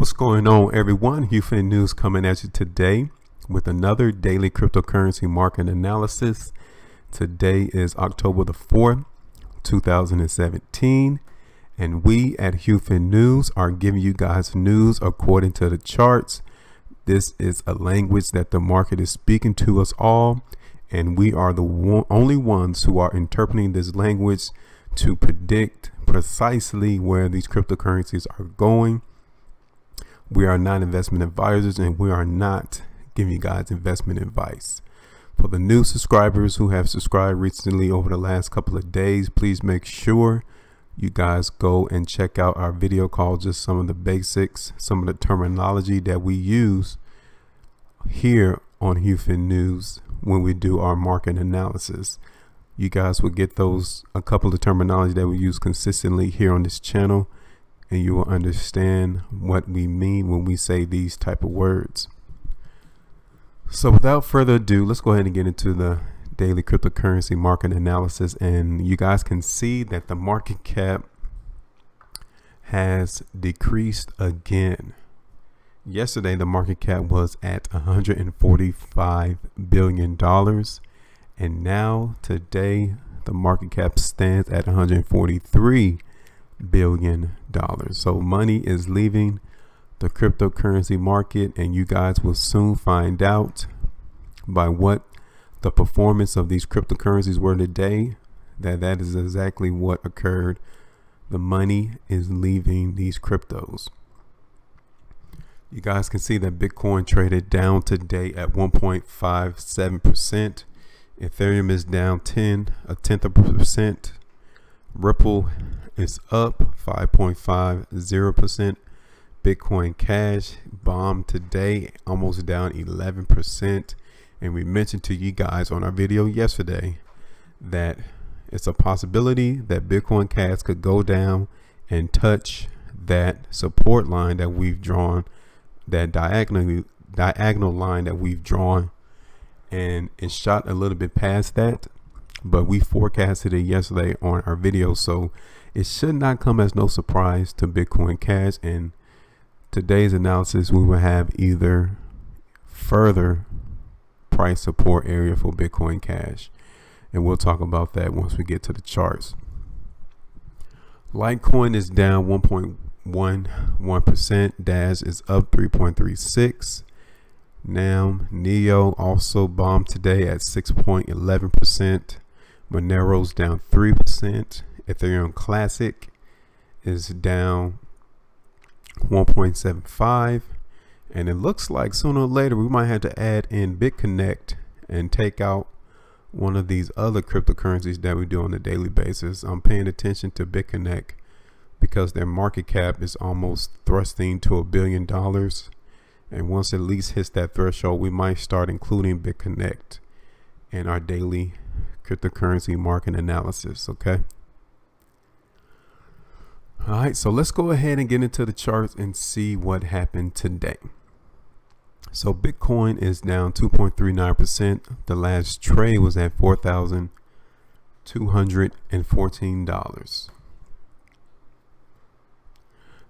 What's going on, everyone? HueFin News coming at you today with another daily cryptocurrency market analysis. Today is October the 4th, 2017, and we at HueFin News are giving you guys news according to the charts. This is a language that the market is speaking to us all, and we are the only ones who are interpreting this language to predict precisely where these cryptocurrencies are going. We are not investment advisors, and we are not giving you guys investment advice. For the new subscribers who have subscribed recently over the last couple of days, please make sure you guys go and check out our video called just some of the basics, some of the terminology that we use here on HueFin News when we do our market analysis. You guys will get a couple of terminology that we use consistently here on this channel, and you will understand what we mean when we say these type of words. So without further ado, let's go ahead and get into the daily cryptocurrency market analysis. And you guys can see that the market cap has decreased again. Yesterday, the market cap was at $145 billion. And now today, the market cap stands at $143 billion. So money is leaving the cryptocurrency market, and you guys will soon find out by what the performance of these cryptocurrencies were today that is exactly what occurred. The money is leaving these cryptos. You guys can see that Bitcoin traded down today at 1.57%. Ethereum is down 0.1%. Ripple is up 5.50%. Bitcoin Cash bombed today, almost down 11%. And we mentioned to you guys on our video yesterday that it's a possibility that Bitcoin Cash could go down and touch that support line that we've drawn, that diagonal line that we've drawn, and it shot a little bit past that, but we forecasted it yesterday on our video, so it should not come as no surprise to Bitcoin Cash. And today's analysis, we will have either further price support area for Bitcoin Cash, and we'll talk about that once we get to the charts. Litecoin is down 1.11%. Dash is up 3.36%. Now Neo also bombed today at 6.11%. Monero's down 3%. Ethereum Classic is down 1.75%. And it looks like sooner or later we might have to add in BitConnect and take out one of these other cryptocurrencies that we do on a daily basis. I'm paying attention to BitConnect because their market cap is almost thrusting to $1 billion. And once it at least hits that threshold, we might start including BitConnect in our daily cryptocurrency market analysis. Okay. All right, so let's go ahead and get into the charts and see what happened today. So Bitcoin is down 2.39%. The last trade was at $4,214.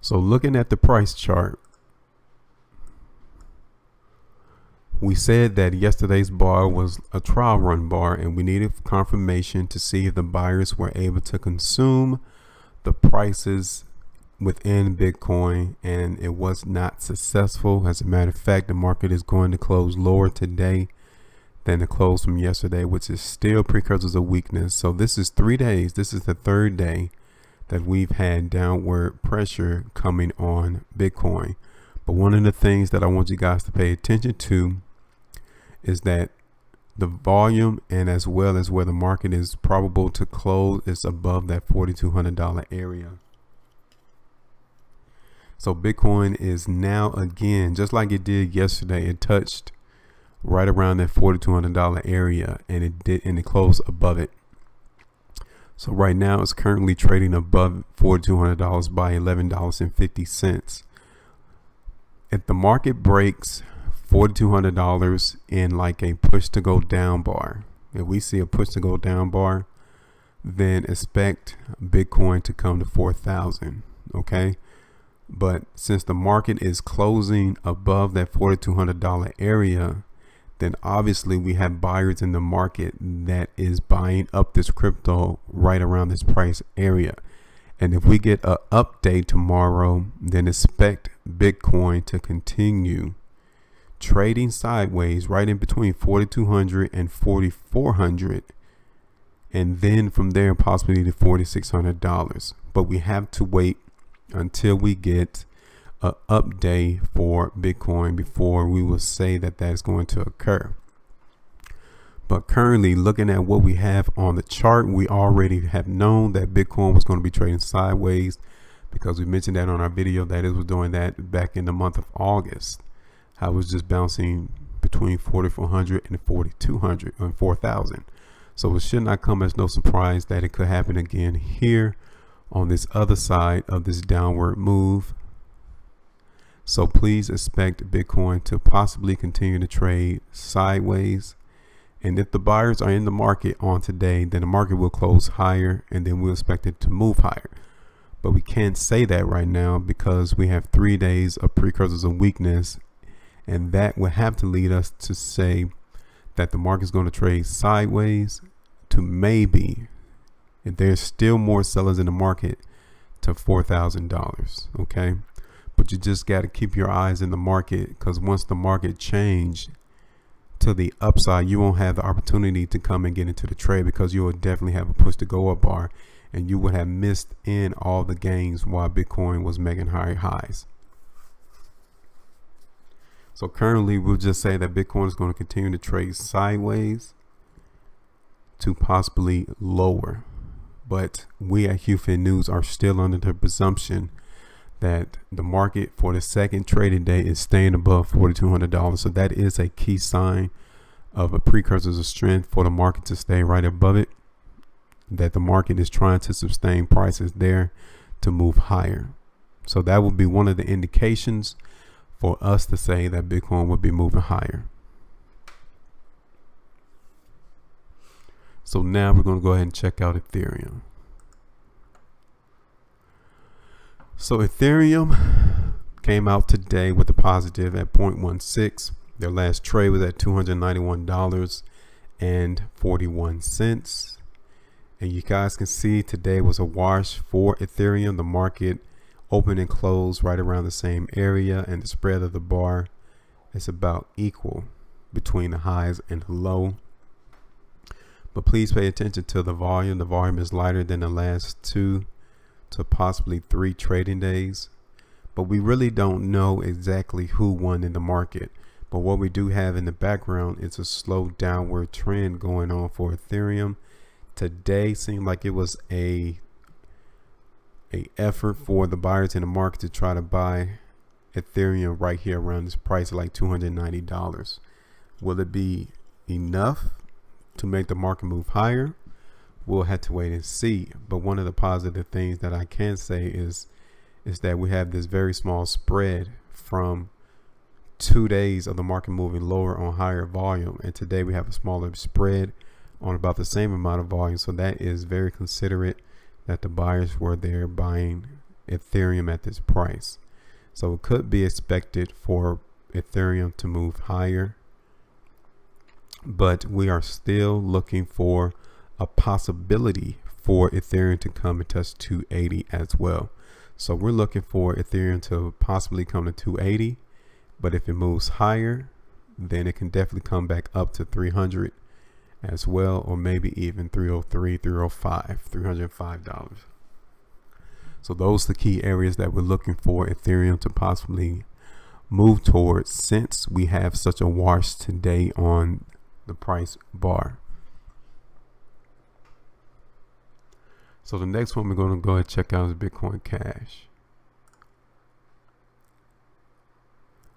So looking at the price chart, we said that yesterday's bar was a trial run bar, and we needed confirmation to see if the buyers were able to consume the prices within Bitcoin, and it was not successful. As a matter of fact, the market is going to close lower today than the close from yesterday, which is still precursors of weakness. So this is 3 days. This is the third day that we've had downward pressure coming on Bitcoin. But one of the things that I want you guys to pay attention to is that the volume, and as well as where the market is probable to close, is above that $4,200 area. So Bitcoin is now, again, just like it did yesterday, it touched right around that $4,200 area, and it closed above it. So right now it's currently trading above $4,200 by $11.50. If the market breaks $4,200 in like a push to go down bar, if we see a push to go down bar, then expect Bitcoin to come to 4,000. Okay, But since the market is closing above that $4,200 area, then obviously we have buyers in the market that is buying up this crypto right around this price area. And if we get an update tomorrow, then expect Bitcoin to continue trading sideways right in between 4,200 and 4,400, and then from there possibly to $4,600. But we have to wait until we get an update for Bitcoin before we will say that that is going to occur. But currently, looking at what we have on the chart, we already have known that Bitcoin was going to be trading sideways, because we mentioned that on our video that it was doing that back in the month of August. How it was just bouncing between 4,400 and 4,200 and 4,000. So it should not come as no surprise that it could happen again here on this other side of this downward move. So please expect Bitcoin to possibly continue to trade sideways. And if the buyers are in the market on today, then the market will close higher, and then we'll expect it to move higher. But we can't say that right now because we have 3 days of precursors of weakness, and that would have to lead us to say that the market is going to trade sideways to maybe, if there's still more sellers in the market, to $4,000. Okay, but you just got to keep your eyes in the market, because once the market change to the upside, you won't have the opportunity to come and get into the trade, because you will definitely have a push to go up bar, and you would have missed in all the gains while Bitcoin was making higher highs. So currently we'll just say that Bitcoin is going to continue to trade sideways to possibly lower. But we at HueFin News are still under the presumption that the market for the second trading day is staying above $4,200. So that is a key sign of a precursor of strength for the market to stay right above it, that the market is trying to sustain prices there to move higher. So that will be one of the indications for us to say that Bitcoin will be moving higher. So now we're going to go ahead and check out Ethereum. So Ethereum came out today with a positive at 0.16. Their last trade was at $291.41. And you guys can see today was a wash for Ethereum. The market opened and closed right around the same area, and the spread of the bar is about equal between the highs and the low. But please pay attention to the volume. The volume is lighter than the last 2 to possibly 3 trading days. But we really don't know exactly who won in the market. But what we do have in the background is a slow downward trend going on for Ethereum. Today seemed like it was a effort for the buyers in the market to try to buy Ethereum right here around this price of like $290. Will it be enough to make the market move higher? We'll have to wait and see. But one of the positive things that I can say is that we have this very small spread from 2 days of the market moving lower on higher volume, and today we have a smaller spread on about the same amount of volume. So that is very considerate that the buyers were there buying Ethereum at this price. So it could be expected for Ethereum to move higher, but we are still looking for a possibility for Ethereum to come and touch 280 as well. So we're looking for Ethereum to possibly come to 280, but if it moves higher, then it can definitely come back up to 300 as well, or maybe even 303, 305, $305. So those are the key areas that we're looking for Ethereum to possibly move towards, since we have such a wash today on the price bar. So the next one we're going to go ahead and check out is Bitcoin Cash.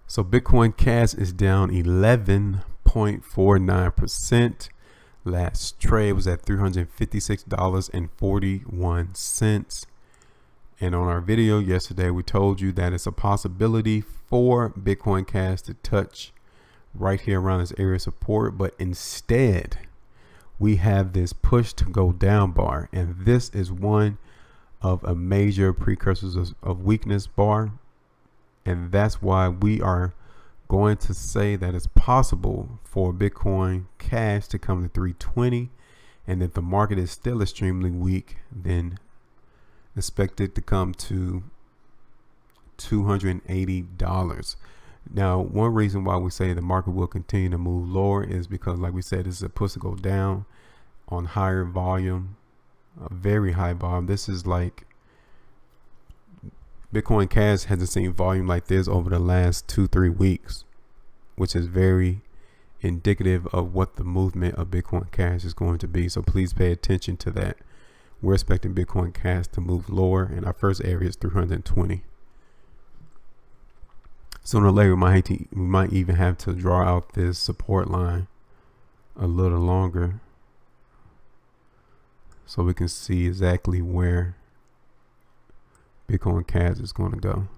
So Bitcoin Cash is down 11.49%. Last trade was at $356.41. And on our video yesterday, we told you that it's a possibility for Bitcoin Cash to touch right here around this area of support, but instead we have this push to go down bar, and this is one of a major precursors of weakness bar. And that's why we are going to say that it's possible for Bitcoin Cash to come to 320. And if the market is still extremely weak, then expect it to come to $280. Now, one reason why we say the market will continue to move lower is because, like we said, this is a push to go down on higher volume, a very high volume. This is like Bitcoin Cash hasn't seen volume like this over the last 2-3 weeks, which is very indicative of what the movement of Bitcoin Cash is going to be. So please pay attention to that. We're expecting Bitcoin Cash to move lower, and our first area is 320. Sooner or later, we might even have to draw out this support line a little longer so we can see exactly where Bitcoin Cash is going to go.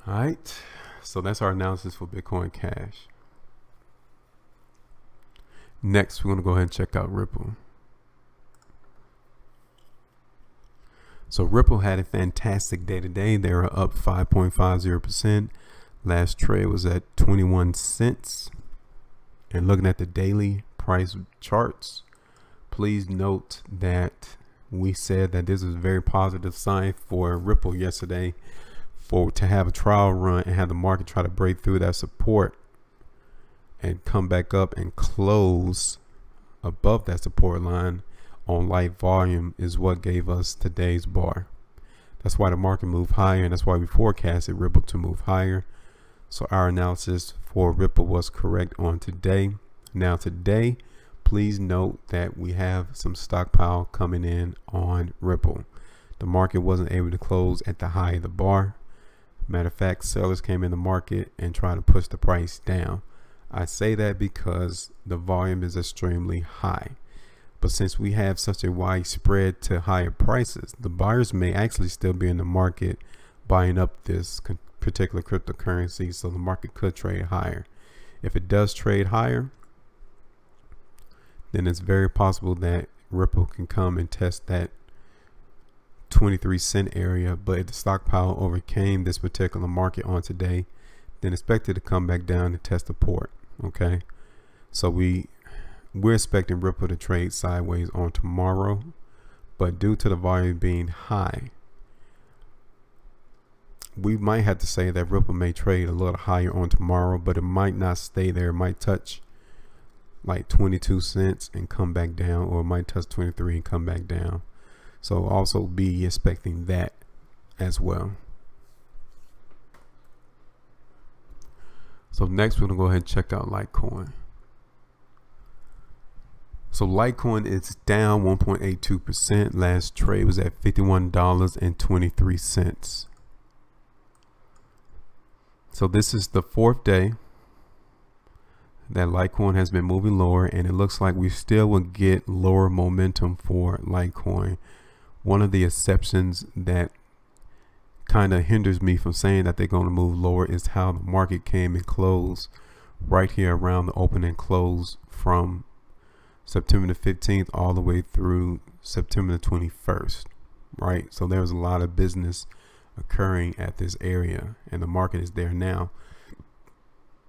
All right, so that's our analysis for Bitcoin Cash. Next, we're going to go ahead and check out Ripple. So Ripple had a fantastic day today. They were up 5.50%. Last trade was at 21 cents. And looking at the daily price charts, please note that we said that this is a very positive sign for Ripple yesterday to have a trial run and have the market try to break through that support and come back up and close above that support line on light volume is what gave us today's bar. That's why the market moved higher, and that's why we forecasted Ripple to move higher. So our analysis for Ripple was correct on today. Now today, please note that we have some stockpile coming in on Ripple. The market wasn't able to close at the high of the bar. Matter of fact, sellers came in the market and tried to push the price down. I say that because the volume is extremely high. But since we have such a wide spread to higher prices, the buyers may actually still be in the market buying up this particular cryptocurrency, so the market could trade higher. If it does trade higher, then it's very possible that Ripple can come and test that 23-cent area. But if the stockpile overcame this particular market on today, then expect it to come back down and test the port. Okay, so we're expecting Ripple to trade sideways on tomorrow, but due to the volume being high, we might have to say that Ripple may trade a little higher on tomorrow, but it might not stay there. It might touch like 22 cents and come back down, or it might touch 23 and come back down. So also be expecting that as well. So next, we're gonna go ahead and check out Litecoin. So Litecoin is down 1.82%. Last trade was at $51.23. So this is the fourth day that Litecoin has been moving lower, and it looks like we still will get lower momentum for Litecoin. One of the exceptions that kind of hinders me from saying that they're going to move lower is how the market came and closed right here around the open and close from September the 15th all the way through September the 21st, right? So there's a lot of business occurring at this area, and the market is there now.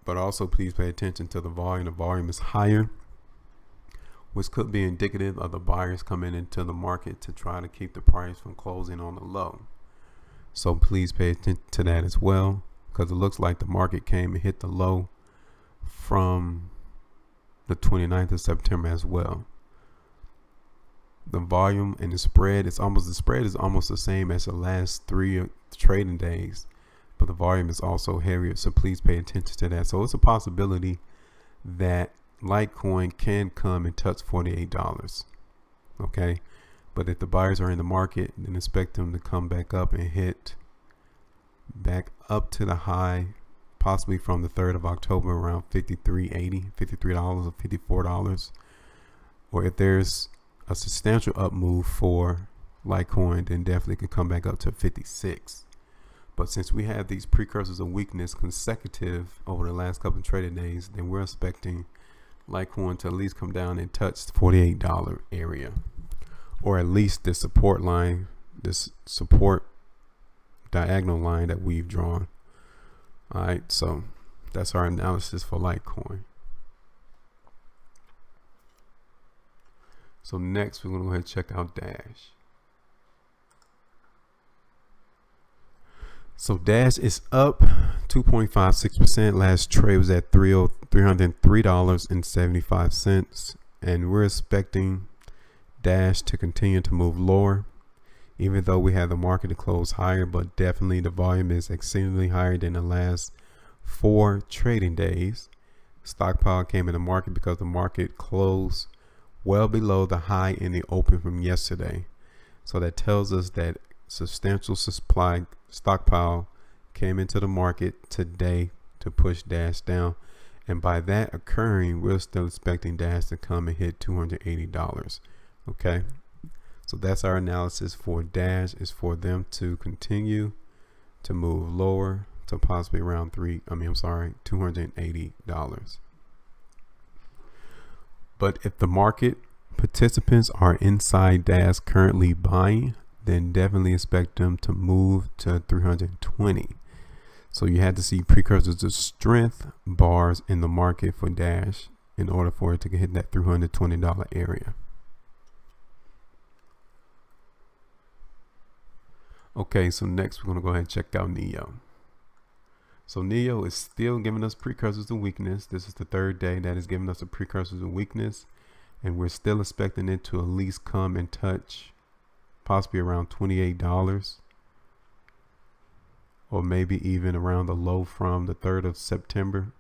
But also please pay attention to the volume. The volume is higher, which could be indicative of the buyers coming into the market to try to keep the price from closing on the low. So please pay attention to that as well, because it looks like the market came and hit the low from the 29th of September as well. The volume and the spread is almost the same as the last 3 trading days, but the volume is also heavier, so please pay attention to that. So it's a possibility that Litecoin can come and touch $48. Okay, but if the buyers are in the market, then expect them to come back up and hit back up to the high, possibly from the 3rd of October around $53.80, $53 or $54. Or if there's a substantial up move for Litecoin, then definitely could come back up to 56. But since we have these precursors of weakness consecutive over the last couple of trading days, then we're expecting Litecoin to at least come down and touch the $48 area. or at least this support line, this support diagonal line that we've drawn. All right, so that's our analysis for Litecoin. So next we're going to go ahead and check out Dash. So Dash is up 2.56%. Last trade was at $303.75, and we're expecting Dash to continue to move lower, even though we have the market to close higher, but definitely the volume is exceedingly higher than the last 4 trading days. Stockpile came in the market because the market closed well below the high in the open from yesterday. So that tells us that substantial supply stockpile came into the market today to push Dash down, and by that occurring, we're still expecting Dash to come and hit $280. Okay, so that's our analysis for Dash, is for them to continue to move lower to possibly around $280. But if the market participants are inside Dash currently buying, then definitely expect them to move to 320. So you had to see precursors of strength bars in the market for Dash in order for it to hit that $320 area. Okay, so next we're going to go ahead and check out Neo. So Neo is still giving us precursors of weakness. This is the 3rd day that is giving us a precursors of weakness, and we're still expecting it to at least come and touch possibly around $28, or maybe even around the low from the 3rd of September,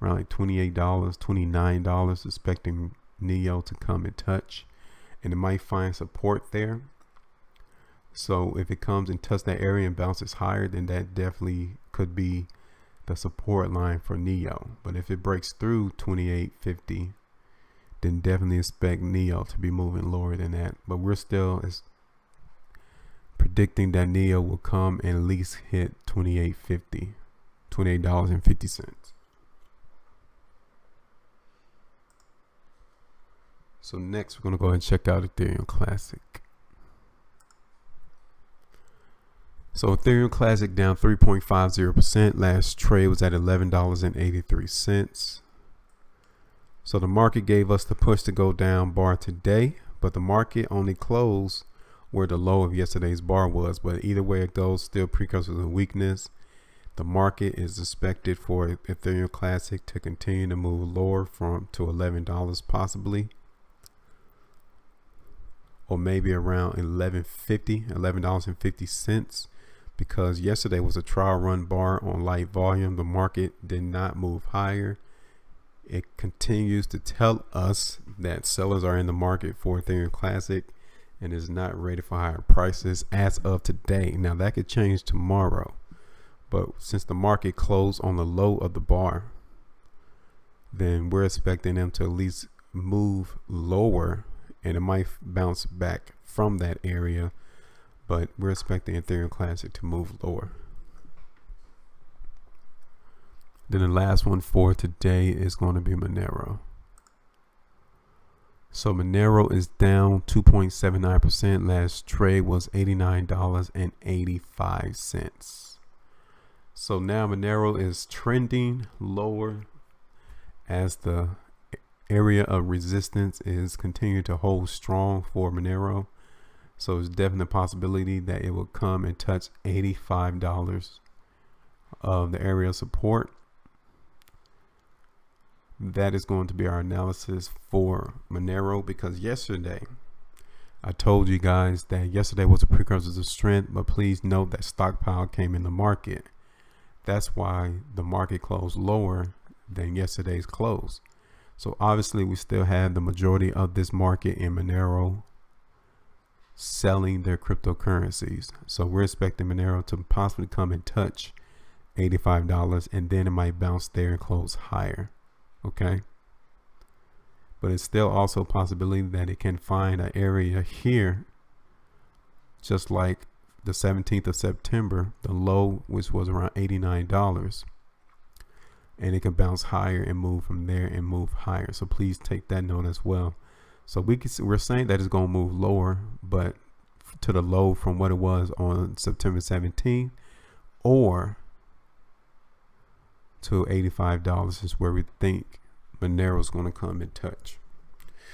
around like $28, $29, expecting Neo to come and touch, and it might find support there. So if it comes and touches that area and bounces higher, then that definitely could be the support line for Neo. But if it breaks through 28.50, then definitely expect Neo to be moving lower than that. But we're still predicting that Neo will come and at least hit $28.50, $28.50. So next we're going to go ahead and check out Ethereum Classic. So Ethereum Classic down 3.50%. Last trade was at $11.83. So the market gave us the push to go down bar today, but the market only closed where the low of yesterday's bar was. But either way it goes, still precursors of weakness. The market is expected for Ethereum Classic to continue to move lower to $11 possibly, or maybe around $11.50, because yesterday was a trial run bar on light volume. The market did not move higher. It continues to tell us that sellers are in the market for Ethereum Classic and is not ready for higher prices as of today. Now that could change tomorrow, but since the market closed on the low of the bar, then we're expecting them to at least move lower, and it might bounce back from that area, but we're expecting Ethereum Classic to move lower. Then the last one for today is going to be Monero. So Monero is down 2.79%. Last trade was $89.85. So now Monero is trending lower as the area of resistance is continuing to hold strong for Monero. So it's definitely a possibility that it will come and touch $85 of the area of support. That is going to be our analysis for Monero, because yesterday I told you guys that yesterday was a precursor of strength, but please note that stockpile came in the market. That's why the market closed lower than yesterday's close. So obviously we still have the majority of this market in Monero selling their cryptocurrencies. So we're expecting Monero to possibly come and touch $85, and then it might bounce there and close higher. Okay, but it's still also a possibility that it can find an area here, just like the 17th of September, the low, which was around $89, and it can bounce higher and move from there and move higher. So please take that note as well. So we're saying that it's going to move lower, but to the low from what it was on September 17th, or to $85 is where we think Monero is going to come and touch.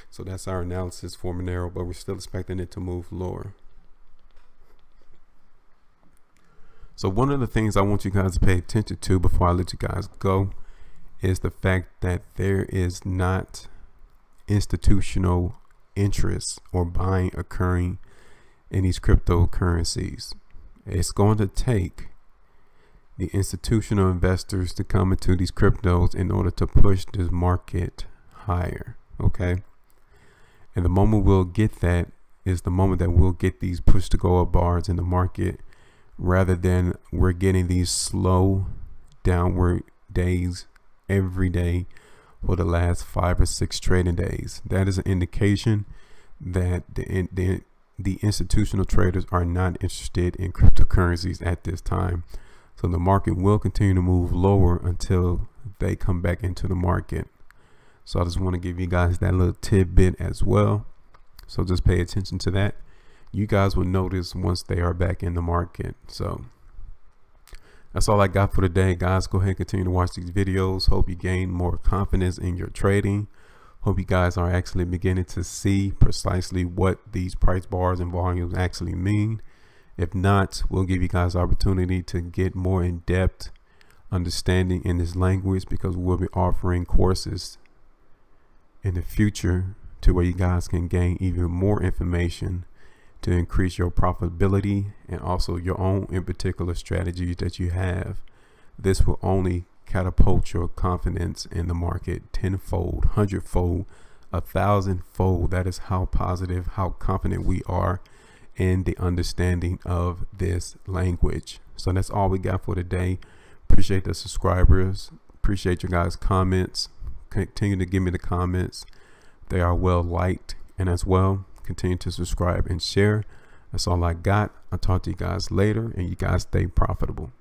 So that's our analysis for Monero, but we're still expecting it to move lower. So one of the things I want you guys to pay attention to before I let you guys go is the fact that there is not institutional interest or buying occurring in these cryptocurrencies. It's going to take the institutional investors to come into these cryptos in order to push this market higher. Okay. And the moment we'll get that is the moment that we'll get these push to go up bars in the market, rather than we're getting these slow downward days every day for the last 5 or 6 trading days. That is an indication that the institutional traders are not interested in cryptocurrencies at this time. So the market will continue to move lower until they come back into the market. So I just want to give you guys that little tidbit as well. So just pay attention to that. You guys will notice once they are back in the market. So that's all I got for today, guys. Go ahead and continue to watch these videos. Hope you gain more confidence in your trading. Hope you guys are actually beginning to see precisely what these price bars and volumes actually mean. If not, we'll give you guys opportunity to get more in-depth understanding in this language, because we'll be offering courses in the future to where you guys can gain even more information to increase your profitability and also your own in particular strategies that you have. This will only catapult your confidence in the market tenfold, 100-fold, 1,000-fold. That is how positive, how confident we are in the understanding of this language. So that's all we got for today. Appreciate the subscribers. Appreciate your guys' comments. Continue to give me the comments. They are well liked, and as well, continue to subscribe and share. That's all I got. I'll talk to you guys later, and you guys stay profitable.